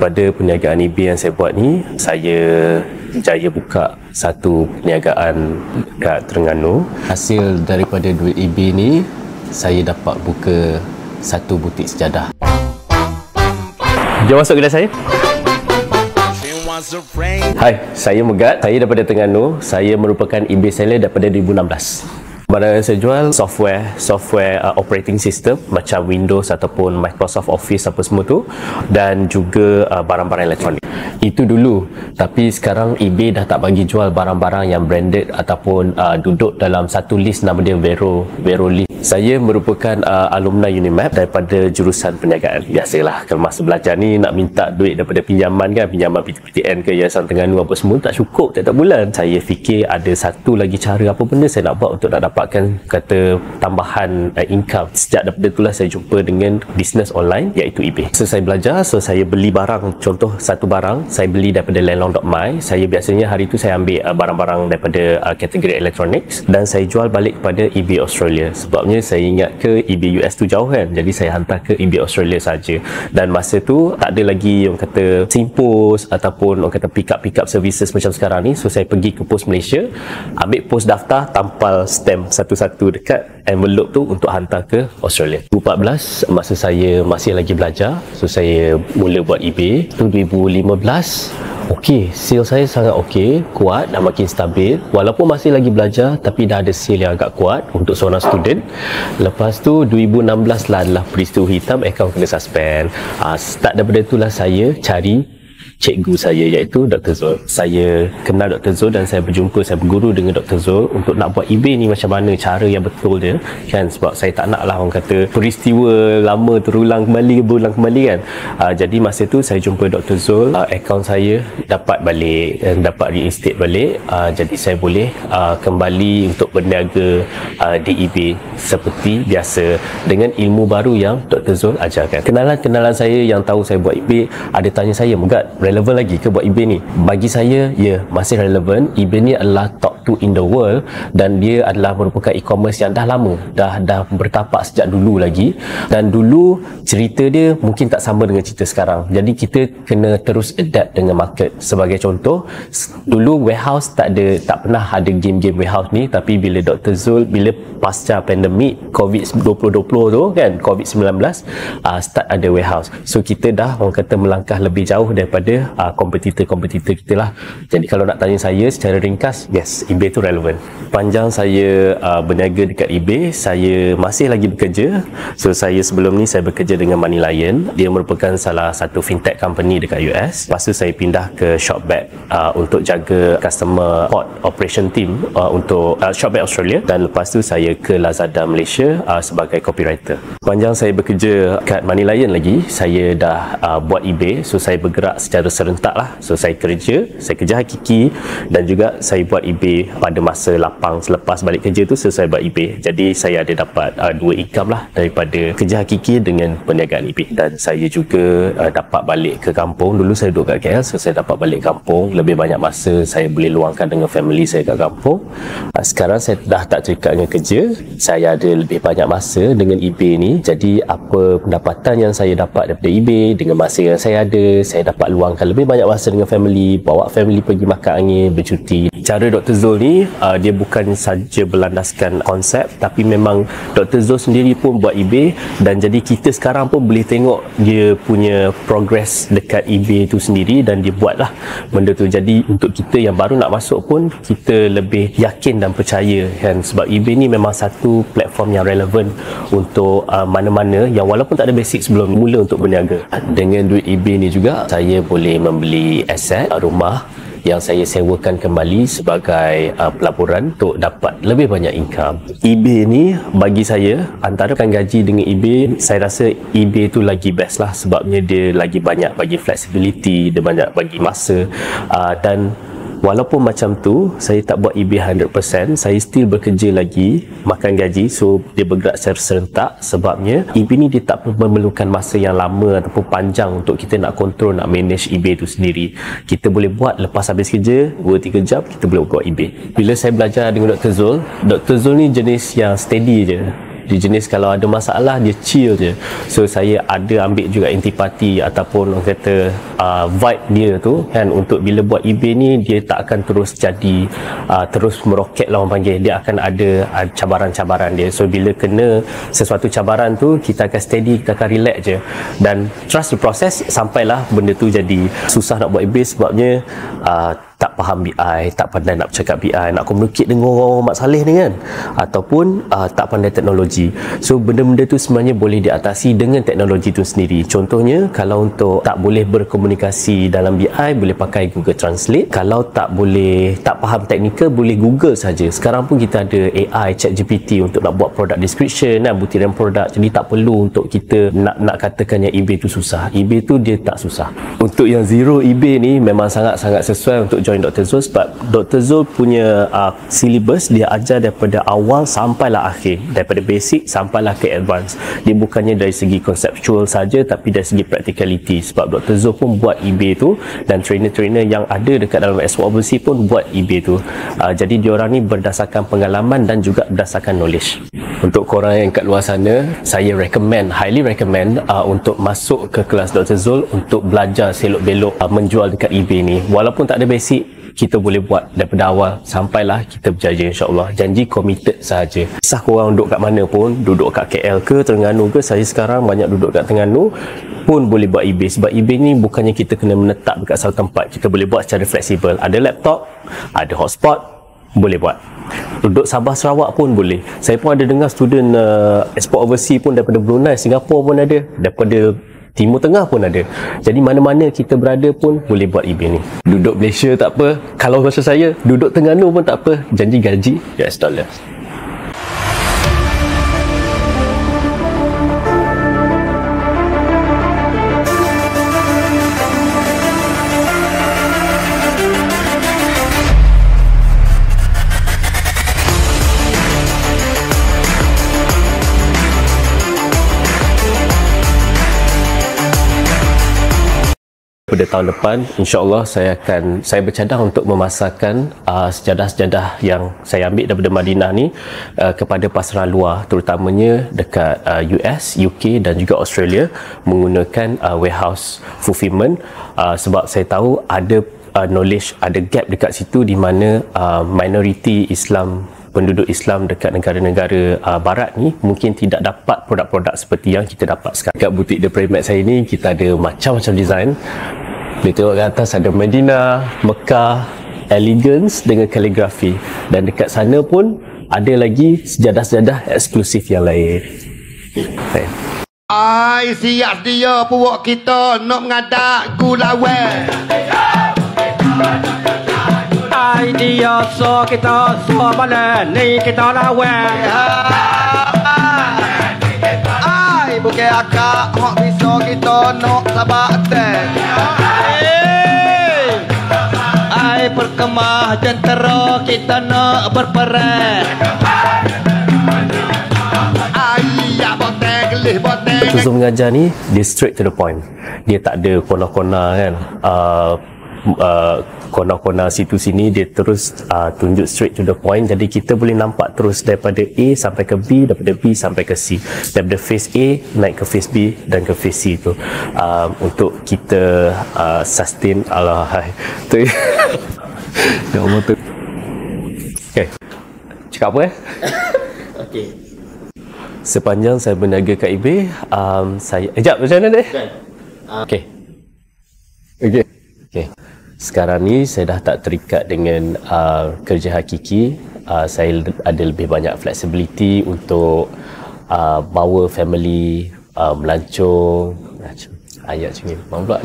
Pada perniagaan eBay yang saya buat ni, saya jaya buka satu perniagaan kat Terengganu. Hasil daripada duit eBay ni, saya dapat buka satu butik sejadah. Jom masuk kedai saya. Hai, saya Megat. Saya daripada Terengganu. Saya merupakan eBay seller daripada 2016. Barang yang saya jual software operating system macam Windows ataupun Microsoft Office apa semua tu, dan juga barang-barang elektronik. Itu dulu, tapi sekarang eBay dah tak bagi jual barang-barang yang branded ataupun duduk dalam satu list nama dia Vero list. Saya merupakan alumni Unimap daripada jurusan perniagaan. Biasalah kalau masa belajar ni nak minta duit daripada pinjaman kan, pinjaman PTN ke Yayasan Terengganu apa semua tak cukup tiap-tiap bulan. Saya fikir ada satu lagi cara apa benda saya nak buat untuk nak dapatkan kata tambahan income. Sejak daripada itulah saya jumpa dengan bisnes online iaitu eBay. So saya belajar, saya beli barang, contoh satu barang saya beli daripada lenlong.my. Saya biasanya hari tu saya ambil barang-barang daripada kategori electronics dan saya jual balik kepada eBay Australia. Sebabnya saya ingat ke eBay US tu jauh kan, jadi saya hantar ke eBay Australia saja. Dan masa tu tak ada lagi orang kata SingPost ataupun orang kata pick up services macam sekarang ni. So saya pergi ke Pos Malaysia, ambil pos daftar, tampal stamp satu-satu dekat envelope tu untuk hantar ke Australia. 2014 masa saya masih lagi belajar, so saya mula buat eBay. Tu 2015 okey, sale saya sangat okey, kuat dan makin stabil. Walaupun masih lagi belajar, tapi dah ada sale yang agak kuat untuk seorang student. Lepas tu 2016 lah adalah peristiwa hitam, akaun kena suspend. Start daripada itulah saya cari cikgu saya iaitu Dr. Zul. Saya kenal Dr. Zul dan saya berjumpa, saya berguru dengan Dr. Zul untuk nak buat eBay ni macam mana cara yang betul dia kan, sebab saya tak nak lah orang kata peristiwa lama berulang kembali kan. Jadi masa tu saya jumpa Dr. Zul, akaun saya dapat balik, dapat reinstate balik. Jadi saya boleh kembali untuk berniaga di eBay seperti biasa dengan ilmu baru yang Dr. Zul ajarkan. Kenalan saya yang tahu saya buat eBay ada tanya saya, Megat, relevan lagi ke buat eBay ni? Bagi saya, ya, masih relevan. eBay ni adalah top 2 in the world dan dia adalah merupakan e-commerce yang dah lama, dah bertapak sejak dulu lagi. Dan dulu cerita dia mungkin tak sama dengan cerita sekarang. Jadi kita kena terus adapt dengan market. Sebagai contoh, dulu warehouse tak pernah ada game-game warehouse ni, tapi bila Dr. Zul, bila pasca pandemik COVID-20 tu kan, COVID-19, start ada warehouse. So kita dah orang kata melangkah lebih jauh daripada kompetitor kita lah. Jadi kalau nak tanya saya secara ringkas, yes, eBay tu relevan. Panjang saya berniaga dekat eBay, saya masih lagi bekerja. So saya sebelum ni saya bekerja dengan Money Lion. Dia merupakan salah satu fintech company dekat US. Lepas tu saya pindah ke Shopback untuk jaga customer port operation team untuk Shopback Australia, dan lepas tu saya ke Lazada Malaysia sebagai copywriter. Panjang saya bekerja kat Money Lion lagi, saya dah buat eBay. So saya bergerak secara serentak lah. So saya kerja hakiki dan juga saya buat eBay pada masa lapang selepas balik kerja tu. So saya buat eBay, jadi saya ada dapat dua income lah daripada kerja hakiki dengan perniagaan eBay. Dan saya juga dapat balik ke kampung. Dulu saya duduk kat KL, so saya dapat balik kampung. Lebih banyak masa saya boleh luangkan dengan family saya kat kampung. Sekarang saya dah tak terikat dengan kerja, saya ada lebih banyak masa dengan eBay ni. Jadi apa pendapatan yang saya dapat daripada eBay dengan masa yang saya ada, saya dapat luangkan lebih banyak masa dengan family, bawa family pergi makan angin, bercuti. Cara Dr. Zul ni dia bukan saja berlandaskan konsep, tapi memang Dr. Zul sendiri pun buat eBay, dan jadi kita sekarang pun boleh tengok dia punya progress dekat eBay tu sendiri, dan dia buatlah benda tu. Jadi untuk kita yang baru nak masuk pun kita lebih yakin dan percaya kan, sebab eBay ni memang satu platform yang relevan untuk mana-mana yang walaupun tak ada basic sebelum mula untuk berniaga. Dengan duit eBay ni juga saya boleh membeli aset rumah yang saya sewakan kembali sebagai pelaburan untuk dapat lebih banyak income. eBay ni bagi saya, antara gaji dengan eBay, saya rasa eBay tu lagi best lah, sebabnya dia lagi banyak bagi flexibility, dia banyak bagi masa, dan walaupun macam tu saya tak buat eBay 100%, saya still bekerja lagi, makan gaji. So dia bergerak secara serentak, sebabnya eBay ni dia tak memerlukan masa yang lama ataupun panjang untuk kita nak kontrol, nak manage eBay tu sendiri. Kita boleh buat lepas habis kerja 2-3 jam, kita boleh buat eBay. Bila saya belajar dengan Dr. Zul ni jenis yang steady je. Dia jenis kalau ada masalah dia chill je. So saya ada ambil juga antipati ataupun orang kata vibe dia tu kan, untuk bila buat eBay ni dia tak akan terus jadi terus meroket lah orang panggil. Dia akan ada cabaran-cabaran dia. So bila kena sesuatu cabaran tu, kita akan steady, kita akan relax je dan trust the process sampailah benda tu jadi susah nak buat eBay sebabnya tak faham BI, tak pandai nak cakap BI, nak communicate dengan orang Mat Saleh ni kan, ataupun tak pandai teknologi. So benda-benda tu sebenarnya boleh diatasi dengan teknologi tu sendiri. Contohnya kalau untuk tak boleh berkomunikasi dalam BI, boleh pakai Google Translate. Kalau tak faham teknikal, boleh Google saja. Sekarang pun kita ada AI, ChatGPT untuk nak buat product description dan butiran produk. Jadi tak perlu untuk kita nak katakan yang eBay tu susah. eBay tu dia tak susah. Untuk yang zero eBay ni memang sangat-sangat sesuai untuk join Dr. Zul sebab Dr. Zul punya syllabus dia ajar daripada awal sampailah akhir, daripada basic sampailah ke advance. Dia bukannya dari segi konseptual saja tapi dari segi practicality, sebab Dr. Zul pun buat eBay tu dan trainer-trainer yang ada dekat dalam Export Overseas pun buat eBay tu. Jadi diorang ni berdasarkan pengalaman dan juga berdasarkan knowledge. Untuk korang yang kat luar sana, saya highly recommend untuk masuk ke kelas Dr. Zul untuk belajar selok-belok menjual dekat eBay ni. Walaupun tak ada basic, kita boleh buat daripada awal sampailah kita berjaya, insyaAllah. Janji committed sahaja. Kisah korang duduk kat mana pun, duduk kat KL ke Terengganu ke, saya sekarang banyak duduk kat Terengganu pun boleh buat eBay. Sebab eBay ni bukannya kita kena menetap dekat satu tempat, kita boleh buat secara fleksibel. Ada laptop, ada hotspot, boleh buat. Duduk Sabah Sarawak pun boleh. Saya pun ada dengar student Export Overseas pun daripada Brunei, Singapura pun ada, daripada Timur Tengah pun ada. Jadi mana-mana kita berada pun boleh buat eBay ni. Duduk Malaysia tak apa, kalau rasa saya duduk Terengganu pun tak apa, janji gaji US dollar. Pada tahun depan, insya-Allah saya bercadang untuk memasarkan sejadah-sejadah yang saya ambil daripada Madinah ni kepada pasaran luar, terutamanya dekat US, UK dan juga Australia, menggunakan warehouse fulfillment, sebab saya tahu ada knowledge, ada gap dekat situ di mana minoriti Islam, penduduk Islam dekat negara-negara barat ni mungkin tidak dapat produk-produk seperti yang kita dapat sekarang. Dekat butik The Primax saya ni kita ada macam-macam design. Boleh tengok kat atas ada Medina, Mekah, Elegance dengan kaligrafi, dan dekat sana pun ada lagi sejadah-sejadah eksklusif yang lain. Ai siap dia puak kita nak mengadak gulawe. Ai dia so kita so balen ni kita lawe. Ai bukan akak hok bisa kita nak sabate. Ai perkemah jentera kita nak berperang. Ai ya boteng gelih boteng. Dr. Zul mengajar ni dia straight to the point. Dia tak ada kona-kona kan. Kona-kona situ sini, dia terus tunjuk straight to the point. Jadi kita boleh nampak terus daripada A sampai ke B, daripada B sampai ke C, daripada face A naik ke face B dan ke face C tu, untuk kita sustain. Alahai tu. Ya Allah tu. Okay, cakap apa Okey. Sepanjang saya berniaga kat eBay, saya macam mana deh? Okey. Sekarang ni saya dah tak terikat dengan kerja hakiki. Saya ada lebih banyak flexibility untuk bawa family melancong. Ayat macam ni. Maaf pula.